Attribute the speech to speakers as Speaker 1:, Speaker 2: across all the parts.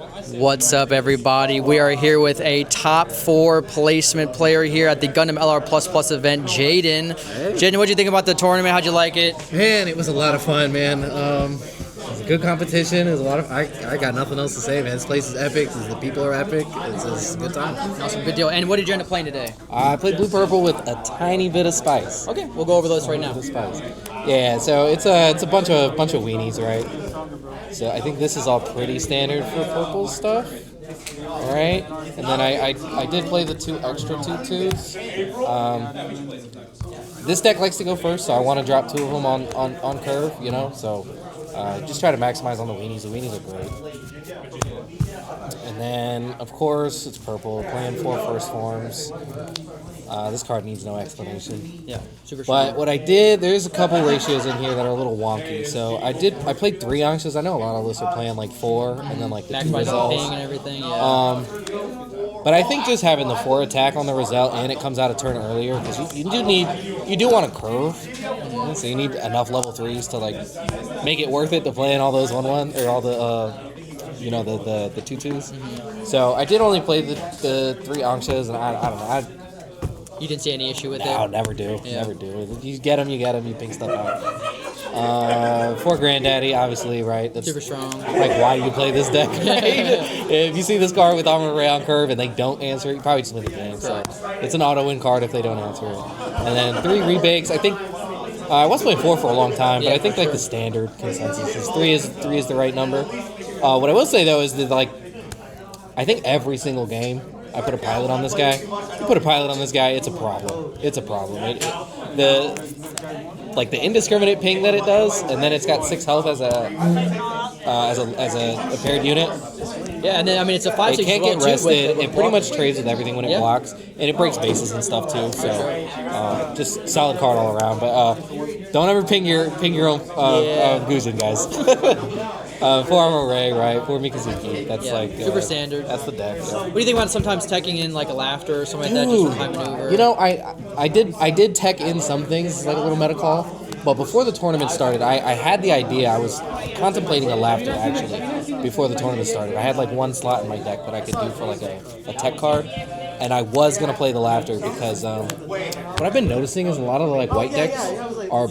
Speaker 1: What's up, everybody? We are here with a top 4 placement player here at the Gundam LR++ event, Jaden.
Speaker 2: Hey.
Speaker 1: Jaden, what do you think about the tournament? How'd you like it?
Speaker 2: Man, it was a lot of fun, man. It was a good competition. It was a lot of. I got nothing else to say, man. This place is epic. The people are epic. It's a good time.
Speaker 1: Awesome, good deal. And what did you end up playing today?
Speaker 2: I played blue purple with a tiny bit of spice.
Speaker 1: Okay, we'll go over those right now.
Speaker 2: Spice. Yeah, so it's a bunch of weenies, right? So I think this is all pretty standard for purple stuff. All right, and then I did play the 2 extra tutus. This deck likes to go first, so I want to drop 2 of them on curve, you know. So just try to maximize on the weenies. The weenies are great. And then of course it's purple. Playing 4 first forms. This card needs no explanation.
Speaker 1: Yeah, super
Speaker 2: But
Speaker 1: strong.
Speaker 2: what I did, there's a couple ratios in here that are a little wonky. So I played 3 anxious. I know a lot of us are playing like 4, and then like the 2
Speaker 1: Maximize
Speaker 2: results.
Speaker 1: ping and everything, yeah.
Speaker 2: But I think just having the 4 attack on the result and it comes out a turn earlier, because you do want a curve, so you need enough level 3s to like make it worth it to play in all those 1-1 or all the the 2-2s.
Speaker 1: Mm-hmm.
Speaker 2: So I did only play the 3 anxious, and I don't know.
Speaker 1: You didn't see any issue with it?
Speaker 2: No, never do.
Speaker 1: Yeah.
Speaker 2: Never do. You get them, you ping stuff out. For Granddaddy, obviously, right? That's
Speaker 1: Super strong.
Speaker 2: like why you play this deck, right? If you see this card with Armor Ray on curve and they don't answer it, you probably just win the game. So it's an auto-win card if they don't answer it. And then 3 rebakes. I think I was playing 4 for a long time, but I think like the standard consensus is 3 is the right number. What I will say though is that like I think every single game I put a pilot on this guy. You put a pilot on this guy, it's a problem. It's a problem. The indiscriminate ping that it does, and then it's got 6 health as a paired unit.
Speaker 1: Yeah, and then I mean it's a 5/6.
Speaker 2: It can't get rested. It pretty much trades with everything when it
Speaker 1: Yeah.
Speaker 2: blocks, and it breaks bases and stuff too. So just solid card all around. But don't ever ping your own Guzin, guys. 4 Armor Ray, right? 4 Mikazuki. That's like
Speaker 1: super standard.
Speaker 2: That's the deck. Yeah.
Speaker 1: What do you think about sometimes teching in like a laughter or something like that, just for high maneuver?
Speaker 2: You know, I did tech in some things, like a little meta call, but before the tournament started, I had the idea. I was contemplating a laughter actually before the tournament started. I had like 1 slot in my deck that I could do for like a tech card, and I was gonna play the laughter because what I've been noticing is a lot of the like white decks are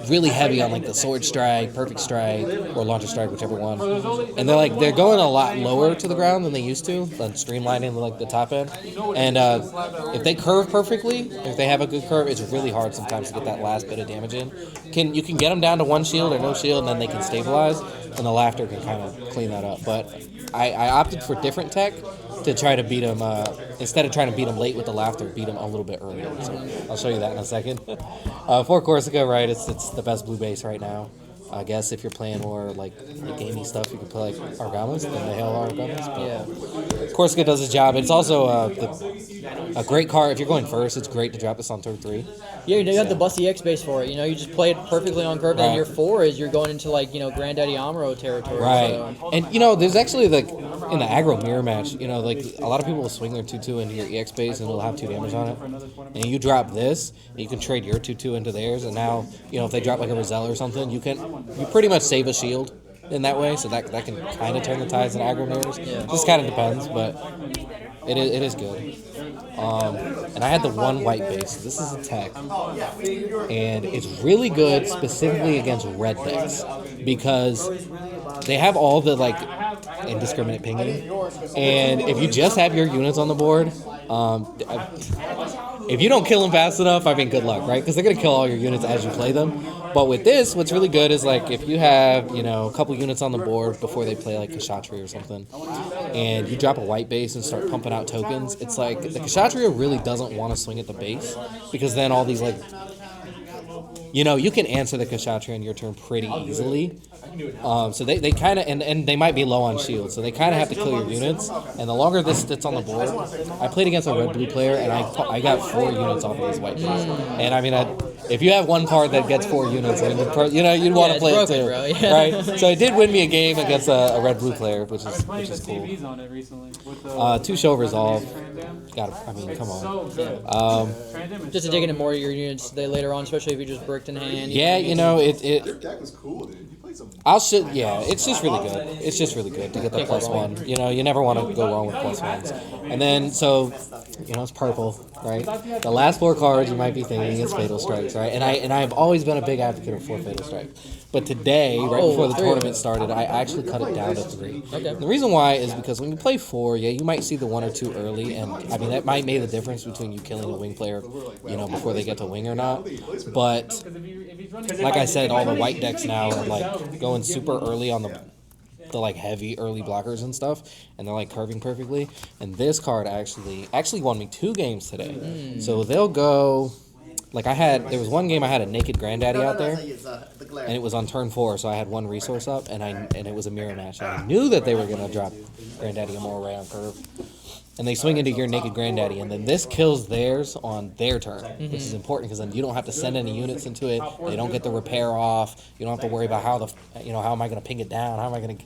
Speaker 2: really heavy on like the sword strike, perfect strike, or launcher strike, whichever one, and they're going a lot lower to the ground than they used to, than streamlining like the top end. And if they curve perfectly, if they have a good curve, it's really hard sometimes to get that last bit of damage in. You can get them down to 1 shield or no shield, and then they can stabilize, and the laughter can kind of clean that up. But I opted for different tech to try to beat them, instead of trying to beat them late with the laughter, beat them a little bit earlier. So I'll show you that in a second. For Corsica, right, it's the best blue base right now. I guess if you're playing more like gamey stuff, you can play like Argamas, the Nihil Argamas. But yeah, Corsica does its job. It's also a great card. If you're going first, it's great to drop this on turn 3.
Speaker 1: Yeah, you have the Busty X base for it. You know, you just play it perfectly on curve, and your 4 is you're going into like Granddaddy Amuro territory.
Speaker 2: Right,
Speaker 1: So.
Speaker 2: and there's actually like in the aggro mirror match, like a lot of people will swing their 2/2 into your EX base and it'll have 2 damage on it, and you drop this, and you can trade your 2/2 into theirs, and now if they drop like a Rosella or something, you pretty much save a shield in that way, so that can kind of turn the tides in aggro mirrors.
Speaker 1: Yeah.
Speaker 2: Just kind of depends, but it is good. And I had the 1 white base. This is a tech, and it's really good specifically against red decks because they have all the like indiscriminate pinging, and if you just have your units on the board, if you don't kill them fast enough, I mean, good luck, right? Because they're gonna kill all your units as you play them. But with this, what's really good is like if you have a couple units on the board before they play like Kshatriya or something, and you drop a white base and start pumping out tokens, it's like the Kshatriya really doesn't want to swing at the base because then all these like you can answer the Kshatriya in your turn pretty easily. So they kind of, and they might be low on shield, so they kind of have to kill your units. And the longer this sits on the board, I played against a red-blue player, and I got 4 units off of his white base. And I mean, if you have one card that gets 4 units, I mean, you'd want to play it too,
Speaker 1: bro. Yeah.
Speaker 2: right? So it did win me a game against a red-blue player, which is cool. 2 show resolve. I mean, come on.
Speaker 1: Just to dig into more of your units later on, especially if you just bricked in hand.
Speaker 2: Yeah,
Speaker 3: Your deck was cool, dude. You played
Speaker 2: It's just really good. It's just really good to get the +1. You know, you never want to go wrong with +1s. And then, so, it's purple, right? The last 4 cards you might be thinking it's Fatal Strikes, right? And I've always been a big advocate of 4 Fatal Strikes. But today, right before the tournament started, I actually cut it down to 3.
Speaker 1: Okay.
Speaker 2: The reason why is because when you play 4, you might see the 1 or 2 early, and I mean that might make the difference between you killing a wing player, before they get to wing or not. But like I said, all the white decks now are like going super early on the like heavy early blockers and stuff, and they're like curving perfectly. And this card actually won me 2 games today. So they'll go. Like there was one game I had a naked granddaddy out there, and it was on turn 4, so I had 1 resource up, and it was a mirror match. And I knew that they were gonna drop granddaddy a more ray on curve, and they swing into your naked granddaddy, and then this kills theirs on their turn, which is important because then you don't have to send any units into it. They don't get the repair off. You don't have to worry about how am I gonna ping it down?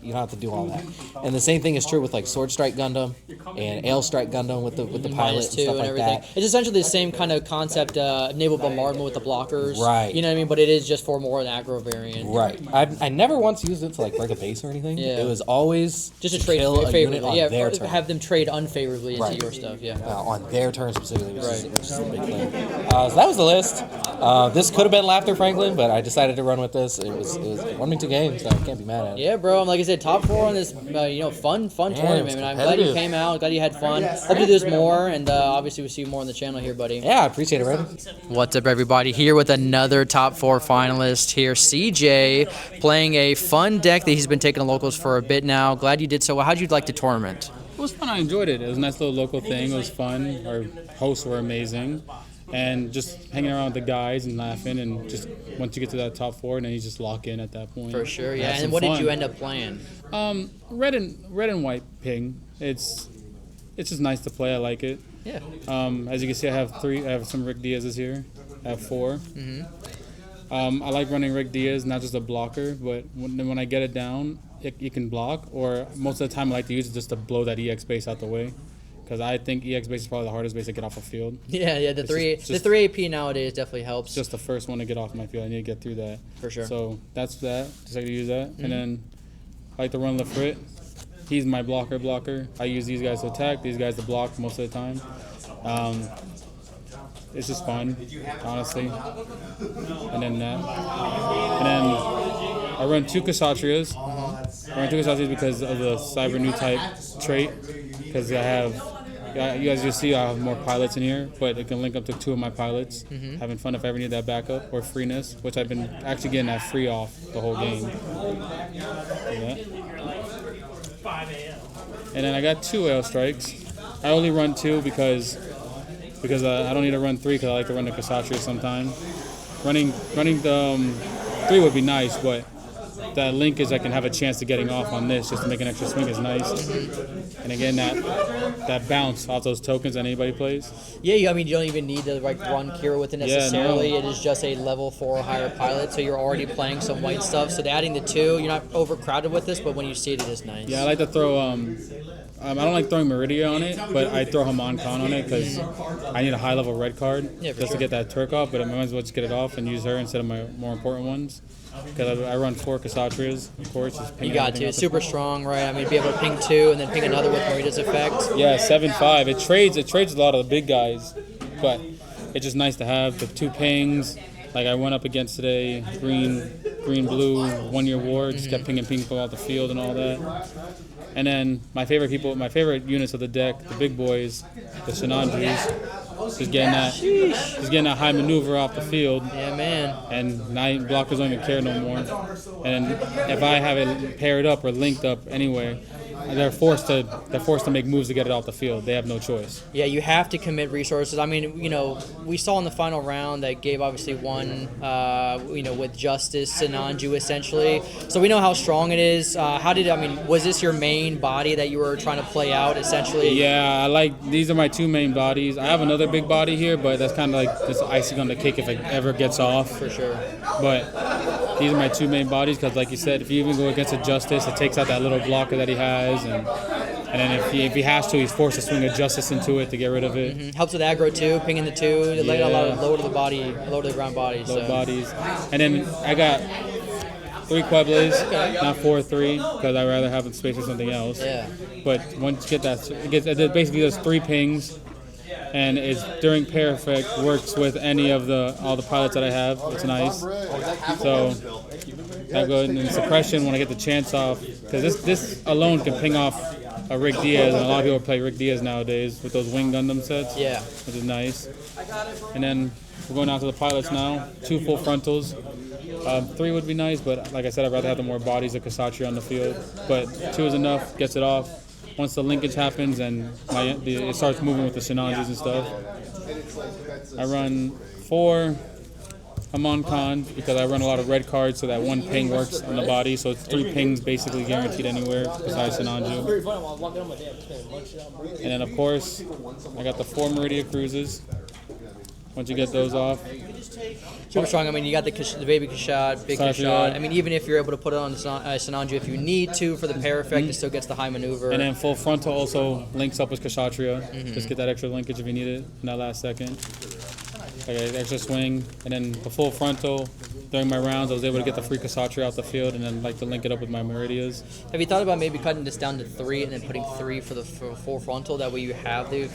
Speaker 2: You don't have to do all that. And the same thing is true with like Sword Strike Gundam and Ale Strike Gundam with the pilot and stuff like that.
Speaker 1: It's essentially the same kind of concept, naval bombardment with the blockers.
Speaker 2: Right.
Speaker 1: You know what I mean? But it is just for more an aggro variant.
Speaker 2: Right. I never once used it to like break a base or anything.
Speaker 1: Yeah.
Speaker 2: It was always
Speaker 1: just to trade
Speaker 2: kill a unit on their turn.
Speaker 1: Have them trade unfavorably into your stuff. Yeah.
Speaker 2: On their turn specifically, which is a big thing. So that was the list. This could have been Laughter Franklin, but I decided to run with this. It won me 2 games, so I can't be mad at it.
Speaker 1: Yeah, bro. And like I said, top 4 on this, fun tournament. And I'm glad you came out. Glad you had fun. Hope you do this more, and obviously we'll see you more on the channel here, buddy.
Speaker 2: Yeah, I appreciate it, Brandon.
Speaker 1: What's up, everybody? Here with another top 4 finalist here, CJ, playing a fun deck that he's been taking to locals for a bit now. Glad you did so. How'd you like the tournament?
Speaker 3: It was fun. I enjoyed it. It was a nice little local thing. It was fun. Our hosts were amazing. And just hanging around with the guys and laughing, and just once you get to that top 4, then you just lock in at that point.
Speaker 1: For sure, yeah. And what did you end up playing?
Speaker 3: Red and white ping. It's just nice to play. I like it.
Speaker 1: Yeah.
Speaker 3: As you can see, I have 3. I have some Rick Diaz's here. I have 4. I like running Rick Diaz, not just a blocker, but when I get it down, you can block, or most of the time I like to use it just to blow that EX base out the way, because I think EX base is probably the hardest base to get off the field.
Speaker 1: Yeah, the 3 AP nowadays definitely helps.
Speaker 3: Just the first one to get off my field. I need to get through that.
Speaker 1: For sure.
Speaker 3: So that's that. Just like to use that. And then I like to run Lafrit. He's my blocker. I use these guys to attack, these guys to block most of the time. It's just fun, honestly. And then I run 2 Kasatrias. I run 2 Kasatrias because of the Cyber New Type trait. Because you guys just see I have more pilots in here, but it can link up to 2 of my pilots. Having fun if I ever need that backup, or freeness, which I've been actually getting that free off the whole game. Yeah. And then I got 2 Ale Strikes. I only run 2 because I don't need to run 3 because I like to run the Kasatria sometime. Running the 3 would be nice, but that linkage I can have a chance of getting off on this just to make an extra swing is nice. And again, that bounce off those tokens that anybody plays.
Speaker 1: Yeah, I mean, you don't even need to run Kira with it necessarily.
Speaker 3: Yeah, no.
Speaker 1: It is just a level 4 or higher pilot, so you're already playing some white stuff. So adding the 2, you're not overcrowded with this, but when you see it, it is nice.
Speaker 3: Yeah, I like to throw. I don't like throwing Meridia on it, but I throw Haman Khan on it because I need a high-level red card to get that Turk off, but I might as well just get it off and use her instead of my more important ones. Because I run 4 Kasatrias, of course.
Speaker 1: You got to. It's super strong, right? I mean, be able to ping 2 and then ping another with Marida's effect.
Speaker 3: Yeah, 7/5. It trades a lot of the big guys, but it's just nice to have the 2 pings. Like I went up against today, green, blue, 1-year war, just kept pinging people out the field and all that. And then my favorite units of the deck, the big boys, the Shenanjus, just getting that high maneuver off the field.
Speaker 1: Yeah, man.
Speaker 3: And now blockers don't even care no more. And if I have it paired up or linked up anyway, they're forced to make moves to get it off the field. They have no choice.
Speaker 1: Yeah, you have to commit resources. I mean, we saw in the final round that Gabe obviously won, with Justice, Sinanju essentially. So we know how strong it is. Was this your main body that you were trying to play out essentially?
Speaker 3: Yeah, these are my 2 main bodies. I have another big body here, but that's kind of like just icing on the cake if it ever gets off.
Speaker 1: For sure.
Speaker 3: But these are my 2 main bodies because, like you said, if you even go against a Justice, it takes out that little blocker that he has, and then if he has to, he's forced to swing a Justice into it to get rid of it.
Speaker 1: Helps with aggro too, pinging the 2, low to the ground bodies.
Speaker 3: Bodies. And then I got Pueblos, not 4 or 3, because I'd rather have the space for something else.
Speaker 1: Yeah.
Speaker 3: But once you get that, it basically does 3 pings, and it's during pair effect, works with any of all the pilots that I have. It's nice. So I go in suppression when I get the chance off, because this alone can ping off a Rick Diaz, and a lot of people play Rick Diaz nowadays with those wing Gundam sets.
Speaker 1: Yeah.
Speaker 3: Which is nice. And then we're going out to the pilots now. 2 full frontals. 3 would be nice, but like I said, I'd rather have the more bodies of Kasatria on the field. But 2 is enough, gets it off. Once the linkage happens and it starts moving with the Shinanjus and stuff, I run 4. I'm on con because I run a lot of red cards, so that 1 ping works on the body. So it's 3 pings basically guaranteed anywhere besides Shinanju. And then of course, I got the 4 Meridia cruises. Once you get those off,
Speaker 1: Super strong. I mean, you got the baby Kashat, big Kashat. I mean, even if you're able to put it on Sinanju if you need to for the pair effect, it still gets the high maneuver.
Speaker 3: And then full frontal also links up with Kshatriya. Just get that extra linkage if you need it in that last second. Like an extra swing. And then the full frontal, during my rounds, I was able to get the free Kshatriya out the field and then like to link it up with my Meridias.
Speaker 1: Have you thought about maybe cutting this down to 3 and then putting 3 for the full frontal? That way you have the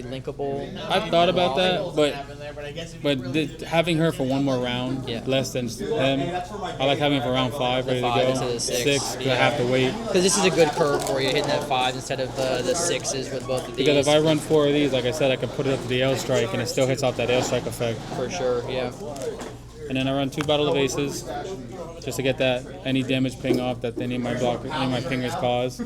Speaker 1: linkable.
Speaker 3: I've thought about that, but having her for 1 more round, less than him. I like having her for round 5 ready to go.
Speaker 1: Instead of 6.
Speaker 3: I have to wait.
Speaker 1: Because this is a good curve for you, hitting that 5 instead of the 6s with both of these.
Speaker 3: Because if I run 4 of these, like I said, I can put it up to the L strike and it still hits off that L strike effect.
Speaker 1: For sure, yeah.
Speaker 3: And then I run 2 Battle of Aces just to get that any damage ping off that any of my pingers cause.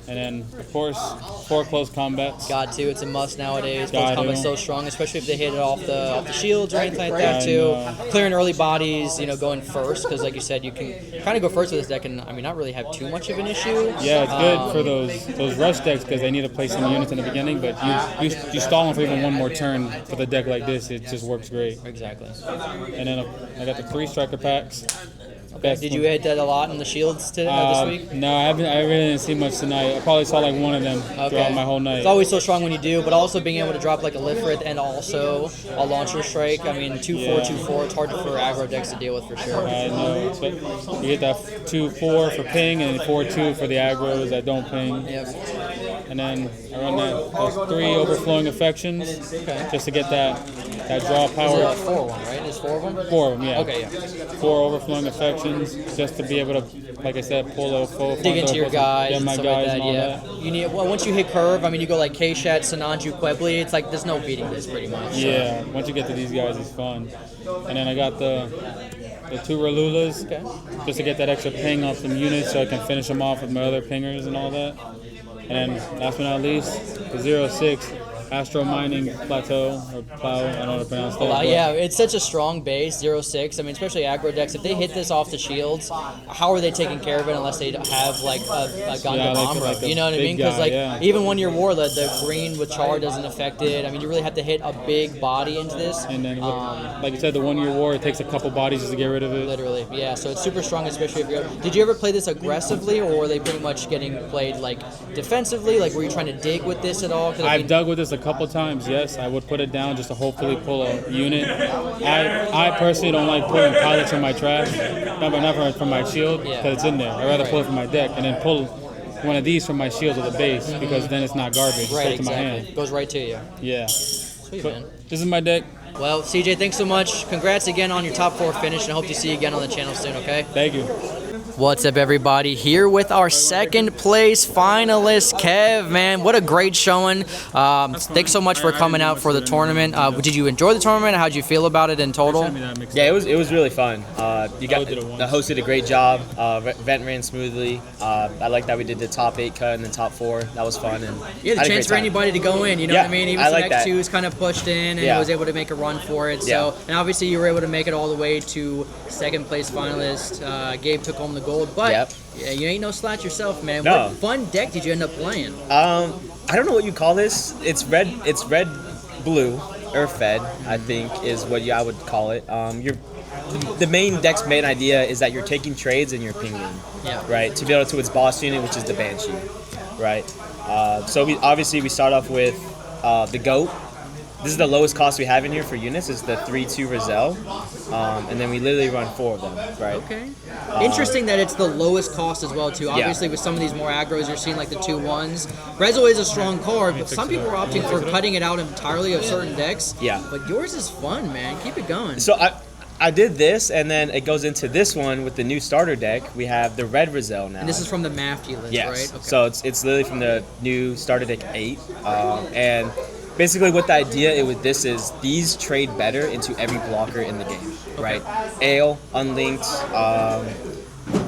Speaker 3: And then, of course, 4 close combats.
Speaker 1: Got to. It's a must nowadays. Close combat's so strong, especially if they hit it off the shields or anything like that, too. Clearing early bodies, going first, because like you said, you can kind of go first with this deck and, not really have too much of an issue.
Speaker 3: Yeah, it's good for those rush decks because they need to place some units in the beginning, but you stall them for even 1 more turn with a deck like this, it just works great.
Speaker 1: Exactly.
Speaker 3: And then I got the 3 striker packs.
Speaker 1: Okay. Did you hit that a lot in the shields this week?
Speaker 3: No, I really didn't see much tonight. I probably saw like 1 of them throughout my whole night.
Speaker 1: It's always so strong when you do, but also being able to drop like a Lifrith and also a launcher strike. I mean, 2-4, 2-4. It's hard for aggro decks to deal with for sure.
Speaker 3: I know, but you get that 2-4 for ping and 4-2 for the aggros that don't ping.
Speaker 1: Yep.
Speaker 3: And then I run those 3 overflowing affections just to get that draw power.
Speaker 1: It's a 4-1, right? There's 4 of them?
Speaker 3: 4 of them, yeah.
Speaker 1: Okay, yeah.
Speaker 3: 4 overflowing affections just to be able to, like I said, pull a full
Speaker 1: dig into your guys and
Speaker 3: my
Speaker 1: stuff
Speaker 3: guys
Speaker 1: like that.
Speaker 3: and all
Speaker 1: Yeah.
Speaker 3: that.
Speaker 1: You need once you hit curve. I mean, you go like K-Shat, Sinanju, Quebly. It's like there's no beating this pretty much. So.
Speaker 3: Yeah. Once you get to these guys, it's fun. And then I got the 2 Ralulas just to get that extra ping off some units so I can finish them off with my other pingers and all that. And then last but not least, the 0-6 Astro Mining Plateau, or Plow, I don't know how to pronounce that.
Speaker 1: Yeah, it's such a strong base, 0-6. I mean, especially aggro decks. If they hit this off the shields, how are they taking care of it unless they have like a Gundam Umbra? You know what I mean? Because even when you're War, the green with Char doesn't affect it. I mean, you really have to hit a big body into this.
Speaker 3: And then, like you said, the 1-year War, it takes a couple bodies just to get rid of it.
Speaker 1: Literally, yeah. So it's super strong, especially if you're. Did you ever play this aggressively, or were they pretty much getting played like defensively? Like, were you trying to dig with this at all?
Speaker 3: I've dug with this a couple times. Yes, I would put it down just to hopefully pull a unit. I personally don't like pulling pilots from my trash, not from my shield, because it's in there. I'd rather pull it from my deck and then pull one of these from my shield to the base, because then it's not garbage. It's straight to my hand.
Speaker 1: Goes right to you.
Speaker 3: Yeah.
Speaker 1: Sweet, man.
Speaker 3: This is my deck.
Speaker 1: Well, CJ, thanks so much. Congrats again on your top 4 finish, and I hope to see you again on the channel soon, okay?
Speaker 3: Thank you.
Speaker 1: What's up, everybody? Here with our 2nd place finalist, Kev. Man, what a great showing. Thanks so much for coming out for the tournament. Did you enjoy the tournament? How did you feel about it in total?
Speaker 4: Yeah, it was really fun. The host did a great job. Event ran smoothly. I like that we did the top 8 cut and the top 4. That was fun. And
Speaker 1: yeah, the chance for anybody to go in. You know what I mean? Even
Speaker 4: like
Speaker 1: the X2 is kind of pushed in and was able to make a run for it. So, and obviously you were able to make it all the way to 2nd place finalist. Gabe took home the gold, but yeah, you ain't no slouch yourself, man.
Speaker 4: No.
Speaker 1: What fun deck did you end up playing?
Speaker 4: I don't know what you call this. It's red blue, Earth Fed, I think is what I would call it. The main deck's main idea is that you're taking trades and you're pinging, right, to be able to its boss unit, which is the Banshee, right. So we start off with the goat, this is the lowest cost we have in here for units. It's the 3-2 Rizal, and then we literally run 4 of them, right?
Speaker 1: Okay. Interesting that it's the lowest cost as well too. Obviously, with some of these more aggros, you're seeing like the 2-1s. Rezo is a strong card, but some people are opting for cutting it out entirely of certain decks.
Speaker 4: Yeah.
Speaker 1: But yours is fun, man. Keep it going.
Speaker 4: So I did this, and then it goes into this one with the new starter deck. We have the red Rizal now.
Speaker 1: And this is from the Mafty list,
Speaker 4: yes.
Speaker 1: right? Okay.
Speaker 4: So it's literally from the new starter deck 8, and basically what the idea with this is these trade better into every blocker in the game, right? Ale, Unlinked,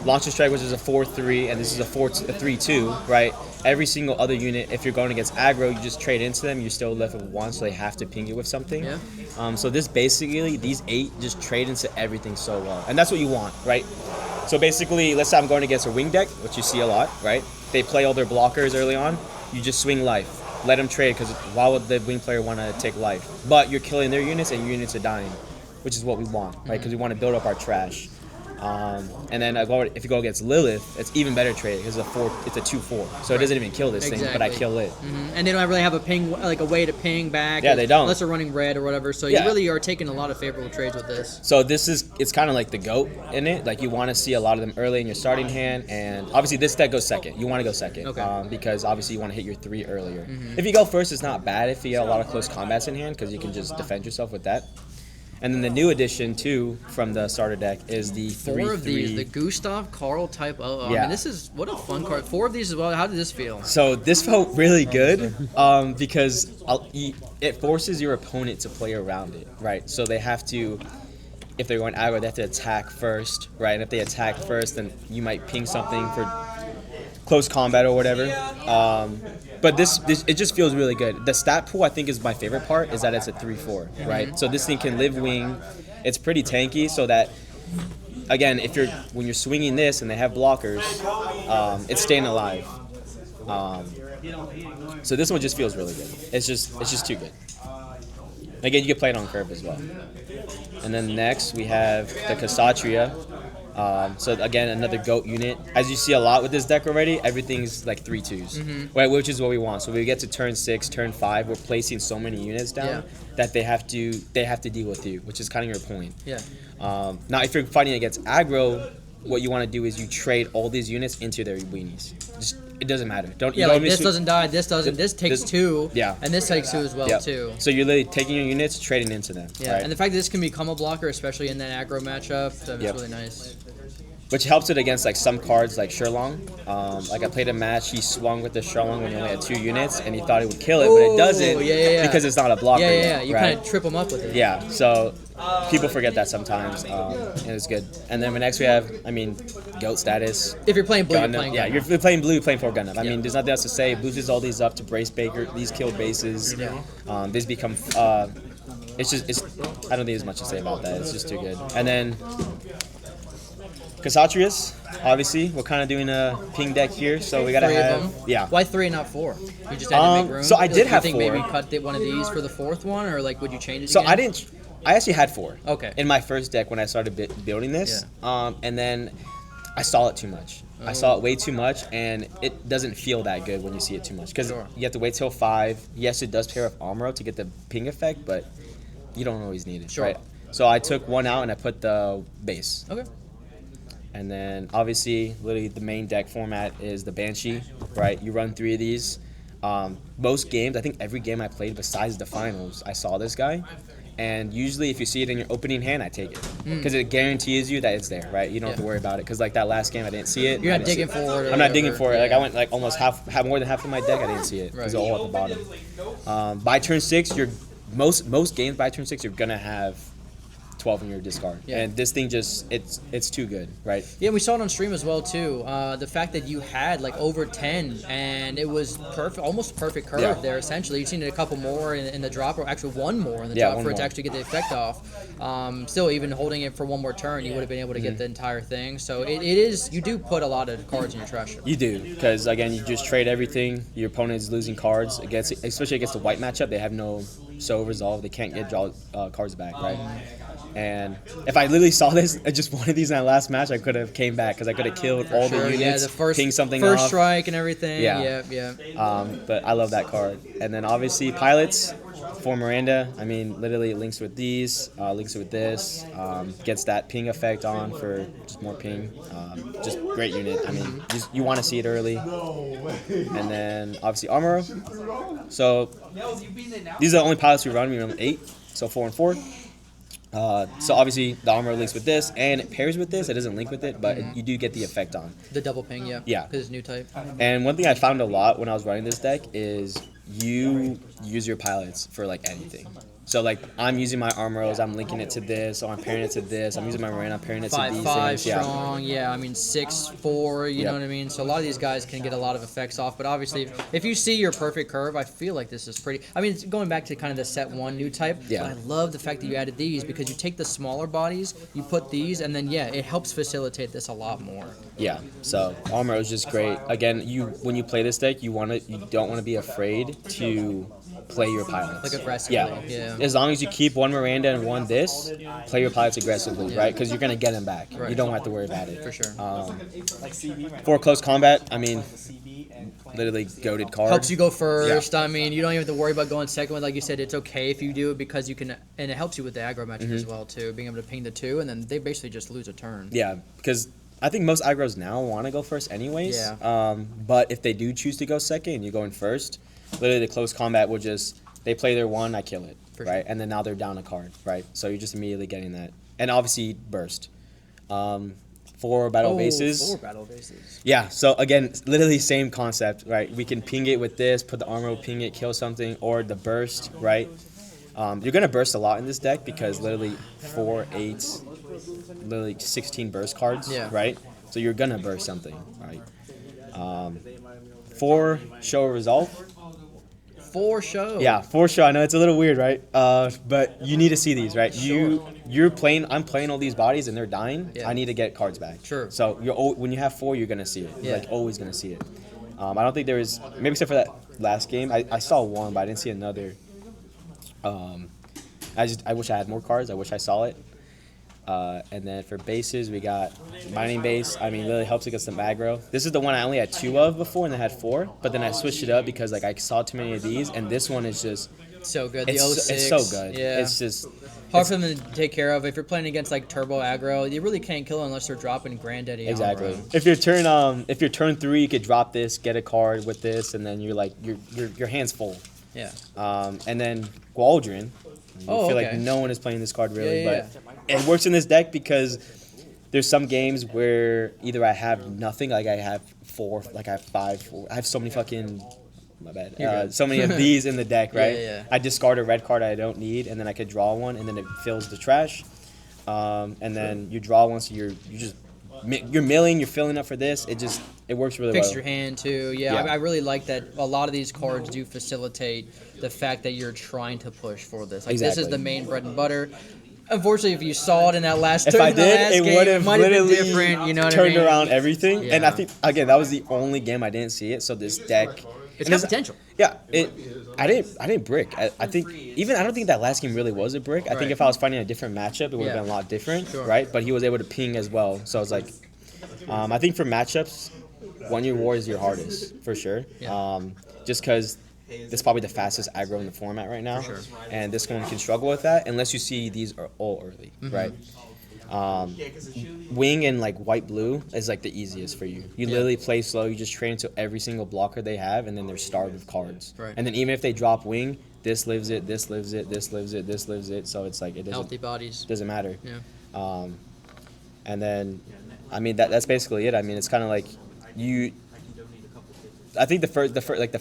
Speaker 4: Launcher Strike, which is a 4-3, and this is a 3-2, right? Every single other unit, if you're going against aggro, you just trade into them. You're still left with 1, so they have to ping you with something.
Speaker 1: Yeah.
Speaker 4: So this basically, these 8 just trade into everything so well, and that's what you want, right? So basically, let's say I'm going against a wing deck, which you see a lot, right? They play all their blockers early on. You just swing life. Let them trade, because why would the wing player want to take life? But you're killing their units, and your units are dying, which is what we want, right? Because we want to build up our trash. And then if you go against Lilith, it's even better trade because it's a 2-4, so it doesn't even kill this thing, but I kill it.
Speaker 1: And they don't really have a ping, like a way to ping back.
Speaker 4: Yeah, they don't.
Speaker 1: Unless they're running red or whatever. So you really are taking a lot of favorable trades with this.
Speaker 4: So it's kind of like the GOAT in it. Like you want to see a lot of them early in your starting hand, and obviously this deck goes second. You want to go second, because obviously you want to hit your 3 earlier. If you go first, it's not bad if you get a lot of close combats in hand because you can just defend yourself with that. And then the new addition, too, from the starter deck is the 3-3.
Speaker 1: 4 of these, the Gustav Karl type. I mean, this is, what a fun card. 4 of these as well. How did this feel?
Speaker 4: So this felt really good because it forces your opponent to play around it, right? So they have to, if they're going aggro, they have to attack first, right? And if they attack first, then you might ping something for close combat or whatever. But this it just feels really good. The stat pool I think is my favorite part is that it's a 3-4, right? So this thing can live wing. It's pretty tanky, so that again, when you're swinging this and they have blockers, it's staying alive. So this one just feels really good. It's just too good. Again, you can play it on curve as well. And then next we have the Kshatriya. So again, another GOAT unit. As you see a lot with this deck already, everything's like 3-2s, right? Which is what we want. So when we get to turn 6, turn 5, we're placing so many units down that they have to deal with you, which is kind of your point.
Speaker 1: Yeah.
Speaker 4: Now, if you're fighting against aggro, what you want to do is you trade all these units into their weenies. It doesn't matter.
Speaker 1: This doesn't die, this doesn't. This takes 2,
Speaker 4: yeah,
Speaker 1: and this takes 2 as well too.
Speaker 4: So you're literally taking your units, trading into them.
Speaker 1: Yeah,
Speaker 4: right?
Speaker 1: and the fact that this can become a blocker, especially in that aggro matchup, that's really nice.
Speaker 4: Which helps it against like some cards like Sherlong. Like I played a match, he swung with the Sherlong when he only had 2 units, and he thought it would kill it, but it doesn't because it's not a blocker.
Speaker 1: You kind of trip him up with it.
Speaker 4: Yeah, so people forget that sometimes, and it's good. And then next we have, GOAT status.
Speaker 1: If you're playing blue,
Speaker 4: Gundam. You're playing blue, you're playing for Gundam. I mean, there's nothing else to say. Boosted all these up to brace Baker. These kill bases. These become. I don't think there's much to say about that. It's just too good. And then Kshatriyas, obviously, we're kind of doing a ping deck here, so we gotta
Speaker 1: 3
Speaker 4: have
Speaker 1: of them?
Speaker 4: yeah.
Speaker 1: Why 3 and not 4? You just had to make room.
Speaker 4: So I did have
Speaker 1: you
Speaker 4: 4.
Speaker 1: think maybe cut one of these for the 4th one, or like would you change it?
Speaker 4: So
Speaker 1: again?
Speaker 4: I actually had 4.
Speaker 1: Okay.
Speaker 4: In my first deck when I started building this, and then I saw it too much. I saw it way too much, and it doesn't feel that good when you see it too much because you have to wait till 5. Yes, it does pair with armor to get the ping effect, but you don't always need it, right? So I took 1 out and I put the base.
Speaker 1: Okay.
Speaker 4: And then obviously, literally the main deck format is the Banshee, right? You run 3 of these. Most games, I think every game I played besides the finals, I saw this guy. And usually if you see it in your opening hand, I take it. Because it guarantees you that it's there, right? You don't have to worry about it. Because like that last game, I didn't see it.
Speaker 1: You're not digging for it.
Speaker 4: I'm not digging for it. Like I went like almost more than half of my deck, I didn't see it. Because it's all at the bottom. By turn 6, most games by turn 6, you're going to have 12 in your discard. And this thing just, it's too good, right?
Speaker 1: Yeah, we saw it on stream as well too. The fact that you had like over 10 and it was perfect, almost perfect curve there essentially. You've seen it a couple more in the drop, or actually 1 more in the drop for it to actually get the effect off. Still, even holding it for 1 more turn, you would have been able to get the entire thing. So it is, you do put a lot of cards in your trash.
Speaker 4: You do, because again, you just trade everything. Your opponent is losing cards especially against the white matchup. They have no resolve. They can't draw cards back, right? And if I literally saw this, just one of these in my last match, I could have came back because I could have killed all the units,
Speaker 1: Yeah, the first
Speaker 4: ping something
Speaker 1: first
Speaker 4: off.
Speaker 1: strike and everything.
Speaker 4: Yeah.
Speaker 1: Yeah.
Speaker 4: But I love that card. And then obviously pilots for Miranda. I mean, literally it links with these, links with this, gets that ping effect on for just more ping. Just great unit. I mean, you want to see it early. And then obviously Armor. So these are the only pilots we run. We run 8, so 4 and 4. So obviously the armor links with this, and it pairs with this. It doesn't link with it, but you do get the effect on.
Speaker 1: The double ping, yeah.
Speaker 4: Yeah.
Speaker 1: Because it's new type.
Speaker 4: And one thing I found a lot when I was running this deck is you use your pilots for like anything. So like I'm using my armoros, I'm linking it to this, or I'm pairing it to this. I'm using my Miranda, I'm pairing it to these
Speaker 1: 5'5"
Speaker 4: things.
Speaker 1: strong, yeah. I mean 6'4", you know what I mean. So a lot of these guys can get a lot of effects off. But obviously, if you see your perfect curve, I feel like this is pretty. I mean, it's going back to kind of the set 1 new type.
Speaker 4: Yeah.
Speaker 1: But I love the fact that you added these because you take the smaller bodies, you put these, and then yeah, it helps facilitate this a lot more.
Speaker 4: Yeah. So armor is just great. Again, when you play this deck, you don't want to be afraid to play your pilots.
Speaker 1: Like aggressively. Yeah.
Speaker 4: As long as you keep one Miranda and one this, play your pilots aggressively, right? Because you're gonna get them back.
Speaker 1: Right.
Speaker 4: You don't have to worry about it.
Speaker 1: For sure.
Speaker 4: For close combat, I mean, literally goated card.
Speaker 1: Helps you go first.
Speaker 4: Yeah.
Speaker 1: I mean, you don't even have to worry about going second one. Like you said, it's okay if you do it because you can, and it helps you with the aggro matchup as well too. Being able to ping the 2, and then they basically just lose a turn.
Speaker 4: Yeah, because I think most aggros now want to go first anyways.
Speaker 1: Yeah.
Speaker 4: But if they do choose to go second and you're going first, literally the close combat will just, they play their 1, I kill it,
Speaker 1: For
Speaker 4: right?
Speaker 1: sure.
Speaker 4: And then now they're down a card, right? So you're just immediately getting that. And obviously burst. 4 battle bases.
Speaker 1: 4 battle bases.
Speaker 4: Yeah, so again, literally same concept, right? We can ping it with this, put the armor, ping it, kill something, or the burst, right? You're going to burst a lot in this deck because literally 4, 8, literally 16 burst cards,
Speaker 1: Yeah.
Speaker 4: right? So you're going to burst something, right? 4, show a resolve.
Speaker 1: 4 show.
Speaker 4: Yeah, 4 show. I know it's a little weird, right? But you need to see these, right? You're playing. I'm playing all these bodies and they're dying.
Speaker 1: Yeah.
Speaker 4: I need to get cards back.
Speaker 1: Sure.
Speaker 4: So when you have 4, you're gonna see it. You're
Speaker 1: Yeah.
Speaker 4: like always gonna see it. I don't think there was, maybe except for that last game. I saw one, but I didn't see another. I wish I had more cards. I wish I saw it. And then for bases, we got mining base. I mean, really helps against some aggro. This is the one I only had 2 of before, and I had 4. But then I switched it up because like I saw too many of these, and this one is just
Speaker 1: So good. The
Speaker 4: it's
Speaker 1: 06.
Speaker 4: so good.
Speaker 1: Yeah.
Speaker 4: It's just
Speaker 1: hard for them to take care of. If you're playing against like turbo aggro, you really can't kill unless they're dropping granddaddy.
Speaker 4: exactly.
Speaker 1: Armor.
Speaker 4: If your turn 3, you could drop this, get a card with this, and then you're like your hands full.
Speaker 1: Yeah.
Speaker 4: And then Gwaldron. I
Speaker 1: Oh,
Speaker 4: feel
Speaker 1: okay.
Speaker 4: like no one is playing this card really,
Speaker 1: Yeah,
Speaker 4: but it works in this deck because there's some games where either I have nothing, like I have 4, like I have 5, 4, I have so many fucking, my bad,
Speaker 1: You're good.
Speaker 4: so many of these in the deck, right?
Speaker 1: Yeah.
Speaker 4: I discard a red card I don't need, and then I could draw one, and then it fills the trash, and then you draw one, so you're milling, you're filling up for this. It works really
Speaker 1: Fix
Speaker 4: well.
Speaker 1: your hand too. Yeah,
Speaker 4: Yeah.
Speaker 1: I really like that. A lot of these cards do facilitate the fact that you're trying to push for this. Like this is
Speaker 4: Exactly.
Speaker 1: the main bread and butter. Unfortunately, if you saw it in that last,
Speaker 4: If I
Speaker 1: in the last
Speaker 4: did, it
Speaker 1: game,
Speaker 4: would have
Speaker 1: might have been
Speaker 4: literally
Speaker 1: different. You know what I
Speaker 4: turned
Speaker 1: mean?
Speaker 4: around everything. And I
Speaker 1: Yeah.
Speaker 4: think again that was the only game I didn't see it. So this deck,
Speaker 1: It's
Speaker 4: and
Speaker 1: got potential.
Speaker 4: Yeah, I didn't brick. I think I don't think that last game really was a brick. I think
Speaker 1: Right.
Speaker 4: if I was fighting a different matchup, it would have
Speaker 1: Yeah.
Speaker 4: been a lot different,
Speaker 1: Sure.
Speaker 4: right? But he was able to ping as well. So I was like, I think for matchups, 1-year war is your hardest for sure.
Speaker 1: Yeah.
Speaker 4: Just because it's probably the fastest aggro in the format right now,
Speaker 1: sure.
Speaker 4: and this one can struggle with that unless you see these are all early,
Speaker 1: Mm-hmm.
Speaker 4: right? Wing and like white blue is like the easiest for you. You literally play slow. You just train into every single blocker they have, and then they're starved of cards.
Speaker 1: Right.
Speaker 4: And then even if they drop wing, this lives it, this lives it, this lives it, this lives it. So it's like it
Speaker 1: Healthy bodies.
Speaker 4: doesn't matter.
Speaker 1: Yeah.
Speaker 4: And then, I mean that's basically it. I mean it's kind of like you. I think the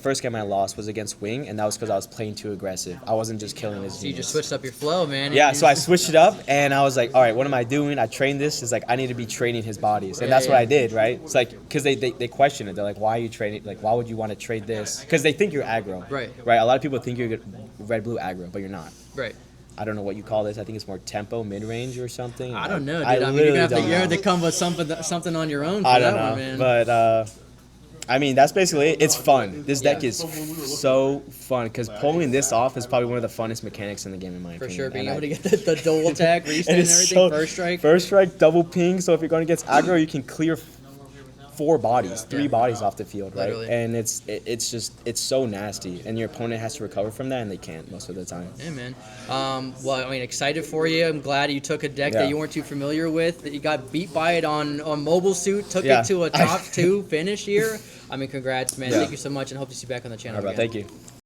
Speaker 4: first game I lost was against Wing, and that was because I was playing too aggressive. I wasn't just killing his
Speaker 1: So you just
Speaker 4: units.
Speaker 1: switched up your flow, man.
Speaker 4: Yeah,
Speaker 1: You
Speaker 4: so I
Speaker 1: just-
Speaker 4: switched it up, and I was like, all right, what am I doing? I trained this. It's like I need to be training his bodies, and
Speaker 1: Yeah,
Speaker 4: that's what
Speaker 1: yeah.
Speaker 4: I did, right? It's like because they question it. They're like, why are you training? Like, why would you want to trade this? Because they think you're aggro,
Speaker 1: Right.
Speaker 4: Right. A lot of people think you're red blue aggro, but you're not.
Speaker 1: Right.
Speaker 4: I don't know what you call this. I think it's more tempo, mid range, or something.
Speaker 1: I don't know, dude.
Speaker 4: I
Speaker 1: I mean, you're
Speaker 4: literally
Speaker 1: gonna have
Speaker 4: don't
Speaker 1: to,
Speaker 4: know.
Speaker 1: come with something on your own for
Speaker 4: I
Speaker 1: that
Speaker 4: don't know,
Speaker 1: one, man.
Speaker 4: but I mean, that's basically it. It's fun. This deck
Speaker 1: Yeah.
Speaker 4: is so fun because pulling this off is probably one of the funnest mechanics in the game, in my
Speaker 1: For
Speaker 4: opinion.
Speaker 1: sure, being
Speaker 4: And
Speaker 1: able to get the dual attack, restand, and
Speaker 4: it's
Speaker 1: everything, first strike.
Speaker 4: First strike, double ping. So if you're going against aggro, you can clear 4 bodies, 3 bodies off the field, right?
Speaker 1: Literally.
Speaker 4: And it's so nasty, and your opponent has to recover from that, and they can't most of the time.
Speaker 1: Yeah, man. Well, I mean, excited for you. I'm glad you took a deck
Speaker 4: Yeah.
Speaker 1: that you weren't too familiar with. That you got beat by it on Mobile Suit, took
Speaker 4: Yeah.
Speaker 1: it to a top 2 finish here. I mean, congrats, man.
Speaker 4: Yeah.
Speaker 1: Thank you so much, and hope to see you back on the channel
Speaker 4: All right,
Speaker 1: again.
Speaker 4: thank you.